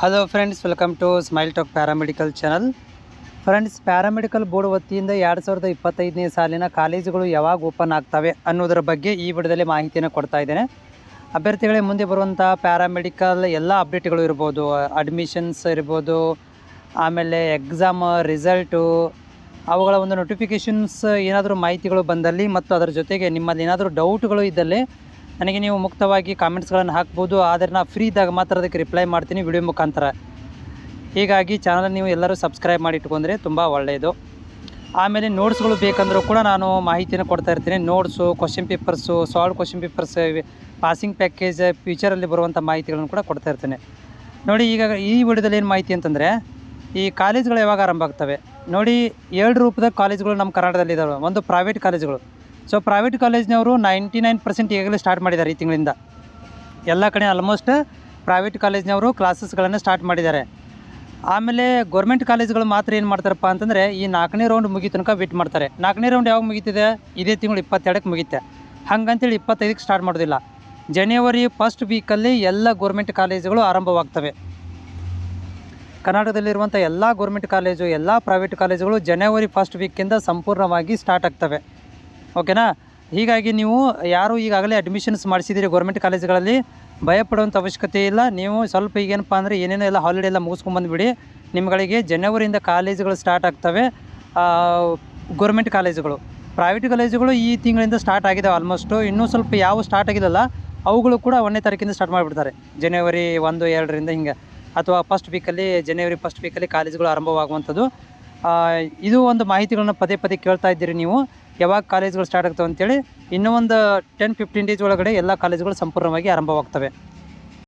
Hello friends, welcome to Smile Talk paramedical channel. Friends, paramedical board ವತಿಯಿಂದ 2025ನೇ ಸಾಲಿನ ಕಾಲೇಜುಗಳು ಯಾವಾಗ ಓಪನ್ ಆಗ್ತವೆ ಅನ್ನೋದರ ಬಗ್ಗೆ ಈ ವಿಡಿಯೋದಲ್ಲಿ ಮಾಹಿತಿಯನ್ನು ಕೊಡ್ತಾ ಇದ್ದೇನೆ. ಅಭ್ಯರ್ಥಿಗಳೇ, ಮುಂದೆ ಬರುವಂಥ ಪ್ಯಾರಾಮೆಡಿಕಲ್ ಎಲ್ಲ ಅಪ್ಡೇಟ್ಗಳು ಇರ್ಬೋದು, ಅಡ್ಮಿಷನ್ಸ್ ಇರ್ಬೋದು, ಆಮೇಲೆ ಎಕ್ಸಾಮ್ ರಿಸಲ್ಟು, ಅವುಗಳ ಒಂದು ನೋಟಿಫಿಕೇಷನ್ಸ್ ಏನಾದರೂ ಮಾಹಿತಿಗಳು ಬಂದಲ್ಲಿ ಮತ್ತು ಅದರ ಜೊತೆಗೆ ನಿಮ್ಮಲ್ಲಿ ಏನಾದರೂ ಡೌಟ್ಗಳು ಇದ್ದಲ್ಲಿ ನನಗೆ ನೀವು ಮುಕ್ತವಾಗಿ ಕಾಮೆಂಟ್ಸ್ಗಳನ್ನು ಹಾಕ್ಬೋದು. ಆದರೆ ನಾನು ಫ್ರೀ ಇದ್ದಾಗ ಮಾತ್ರ ಅದಕ್ಕೆ ರಿಪ್ಲೈ ಮಾಡ್ತೀನಿ ವಿಡಿಯೋ ಮುಖಾಂತರ. ಹೀಗಾಗಿ ಚಾನಲ್ ನೀವು ಎಲ್ಲರೂ ಸಬ್ಸ್ಕ್ರೈಬ್ ಮಾಡಿ ಇಟ್ಕೊಂಡ್ರೆ ತುಂಬ ಒಳ್ಳೆಯದು. ಆಮೇಲೆ ನೋಟ್ಸ್ಗಳು ಬೇಕಂದರೂ ಕೂಡ ನಾನು ಮಾಹಿತಿಯನ್ನು ಕೊಡ್ತಾ ಇರ್ತೀನಿ. Notes, question papers, solve question papers, passing package, ಫ್ಯೂಚರಲ್ಲಿ ಬರುವಂಥ ಮಾಹಿತಿಗಳನ್ನು ಕೂಡ ಕೊಡ್ತಾ ಇರ್ತೀನಿ. ನೋಡಿ, ಈಗ ಈ ವಿಡಿಯೋದಲ್ಲಿ ಏನು ಮಾಹಿತಿ ಅಂತಂದರೆ, ಈ ಕಾಲೇಜುಗಳು ಯಾವಾಗ ಆರಂಭ ಆಗ್ತವೆ ನೋಡಿ. 2 ರೂಪದ ಕಾಲೇಜುಗಳು ನಮ್ಮ ಕರ್ನಾಟಕದಲ್ಲಿ ಇದ್ದಾವೆ. ಒಂದು ಪ್ರೈವೇಟ್ ಕಾಲೇಜುಗಳು. ಸೊ ಪ್ರೈವೇಟ್ ಕಾಲೇಜ್ನವರು 99% ಈಗಲೇ ಸ್ಟಾರ್ಟ್ ಮಾಡಿದ್ದಾರೆ. ಈ ತಿಂಗಳಿಂದ ಎಲ್ಲ ಕಡೆ ಆಲ್ಮೋಸ್ಟ್ ಪ್ರೈವೇಟ್ ಕಾಲೇಜ್ನವರು ಕ್ಲಾಸಸ್ಗಳನ್ನು ಸ್ಟಾರ್ಟ್ ಮಾಡಿದ್ದಾರೆ. ಆಮೇಲೆ ಗೌರ್ಮೆಂಟ್ ಕಾಲೇಜುಗಳು ಮಾತ್ರ ಏನು ಮಾಡ್ತಾರಪ್ಪ ಅಂತಂದರೆ, ಈ 4ನೇ ರೌಂಡ್ ಮುಗಿದ ತನಕ ವೇಟ್ ಮಾಡ್ತಾರೆ. 4ನೇ ರೌಂಡ್ ಯಾವಾಗ ಮುಗೀತಿದೆ? ಇದೇ ತಿಂಗಳು 22ಕ್ಕೆ ಮುಗಿಯುತ್ತೆ. ಹಾಗಂತೇಳಿ 25ಕ್ಕೆ ಸ್ಟಾರ್ಟ್ ಮಾಡೋದಿಲ್ಲ. ಜನವರಿ ಫಸ್ಟ್ ವೀಕಲ್ಲಿ ಎಲ್ಲ ಗೌರ್ಮೆಂಟ್ ಕಾಲೇಜುಗಳು ಆರಂಭವಾಗ್ತವೆ. ಕರ್ನಾಟಕದಲ್ಲಿರುವಂಥ ಎಲ್ಲ ಗೌರ್ಮೆಂಟ್ ಕಾಲೇಜು, ಎಲ್ಲ ಪ್ರೈವೇಟ್ ಕಾಲೇಜುಗಳು ಜನವರಿ ಫಸ್ಟ್ ವೀಕಿಂದ ಸಂಪೂರ್ಣವಾಗಿ ಸ್ಟಾರ್ಟ್ ಆಗ್ತವೆ. ಓಕೆನಾ? ಹೀಗಾಗಿ ನೀವು ಯಾರು ಈಗಾಗಲೇ ಅಡ್ಮಿಷನ್ಸ್ ಮಾಡಿಸಿದ್ದೀರಿ ಗೌರ್ಮೆಂಟ್ ಕಾಲೇಜುಗಳಲ್ಲಿ, ಭಯಪಡುವಂಥ ಅವಶ್ಯಕತೆ ಇಲ್ಲ. ನೀವು ಸ್ವಲ್ಪ ಈಗೇನಪ್ಪ ಅಂದರೆ ಏನೇನೋ ಎಲ್ಲ ಹಾಲಿಡೇ ಎಲ್ಲ ಮುಗಿಸ್ಕೊಂಬಂದುಬಿಡಿ. ನಿಮ್ಗಳಿಗೆ ಜನವರಿಯಿಂದ ಕಾಲೇಜುಗಳು ಸ್ಟಾರ್ಟ್ ಆಗ್ತವೆ. ಗೌರ್ಮೆಂಟ್ ಕಾಲೇಜುಗಳು, ಪ್ರೈವೇಟ್ ಕಾಲೇಜುಗಳು ಈ ತಿಂಗಳಿಂದ ಸ್ಟಾರ್ಟ್ ಆಗಿದ್ದಾವೆ ಆಲ್ಮೋಸ್ಟು. ಇನ್ನೂ ಸ್ವಲ್ಪ ಯಾವ ಸ್ಟಾರ್ಟ್ ಆಗಿಲ್ಲಲ್ಲ ಅವುಗಳು ಕೂಡ 1ನೇ ತಾರೀಕಿಂದ ಸ್ಟಾರ್ಟ್ ಮಾಡಿಬಿಡ್ತಾರೆ. ಜನವರಿ 1, 2ರಿಂದ ಹಿಂಗೆ, ಅಥವಾ ಫಸ್ಟ್ ವೀಕಲ್ಲಿ, ಜನವರಿ ಫಸ್ಟ್ ವೀಕಲ್ಲಿ ಕಾಲೇಜುಗಳು ಆರಂಭವಾಗುವಂಥದ್ದು. ಇದು ಒಂದು ಮಾಹಿತಿಗಳನ್ನ ಪದೇ ಪದೇ ಕೇಳ್ತಾ ಇದ್ದೀರಿ ನೀವು, ಯಾವಾಗ ಕಾಲೇಜುಗಳು ಸ್ಟಾರ್ಟ್ ಆಗ್ತವೆ ಅಂತೇಳಿ. ಇನ್ನೂ ಒಂದು 10-15 ಡೇಸ್ ಒಳಗಡೆ ಎಲ್ಲ ಕಾಲೇಜುಗಳು ಸಂಪೂರ್ಣವಾಗಿ ಆರಂಭವಾಗ್ತವೆ.